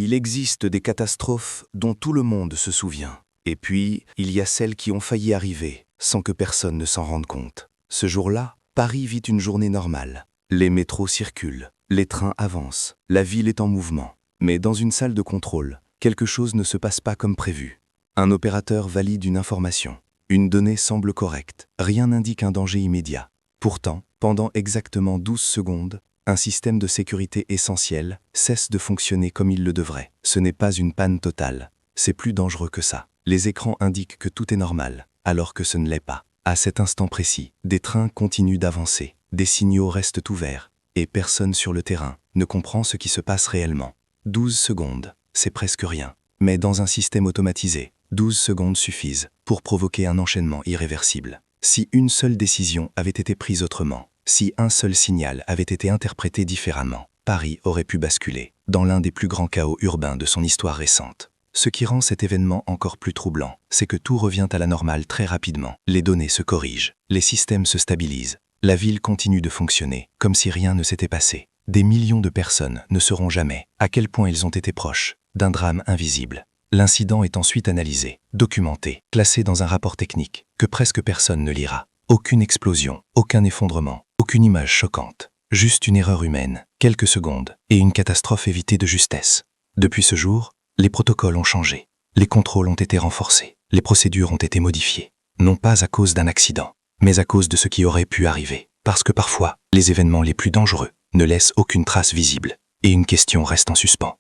Il existe des catastrophes dont tout le monde se souvient. Et puis, il y a celles qui ont failli arriver, sans que personne ne s'en rende compte. Ce jour-là, Paris vit une journée normale. Les métros circulent, les trains avancent, la ville est en mouvement. Mais dans une salle de contrôle, quelque chose ne se passe pas comme prévu. Un opérateur valide une information. Une donnée semble correcte. Rien n'indique un danger immédiat. Pourtant, pendant exactement 12 secondes, un système de sécurité essentiel cesse de fonctionner comme il le devrait. Ce n'est pas une panne totale. C'est plus dangereux que ça. Les écrans indiquent que tout est normal, alors que ce ne l'est pas. À cet instant précis, des trains continuent d'avancer, des signaux restent ouverts, et personne sur le terrain ne comprend ce qui se passe réellement. 12 secondes, c'est presque rien. Mais dans un système automatisé, 12 secondes suffisent pour provoquer un enchaînement irréversible. Si une seule décision avait été prise autrement, si un seul signal avait été interprété différemment, Paris aurait pu basculer dans l'un des plus grands chaos urbains de son histoire récente. Ce qui rend cet événement encore plus troublant, c'est que tout revient à la normale très rapidement. Les données se corrigent, les systèmes se stabilisent, la ville continue de fonctionner, comme si rien ne s'était passé. Des millions de personnes ne sauront jamais à quel point ils ont été proches d'un drame invisible. L'incident est ensuite analysé, documenté, classé dans un rapport technique que presque personne ne lira. Aucune explosion, aucun effondrement, aucune image choquante. Juste une erreur humaine, quelques secondes, et une catastrophe évitée de justesse. Depuis ce jour, les protocoles ont changé, les contrôles ont été renforcés, les procédures ont été modifiées. Non pas à cause d'un accident, mais à cause de ce qui aurait pu arriver. Parce que parfois, les événements les plus dangereux ne laissent aucune trace visible, et une question reste en suspens.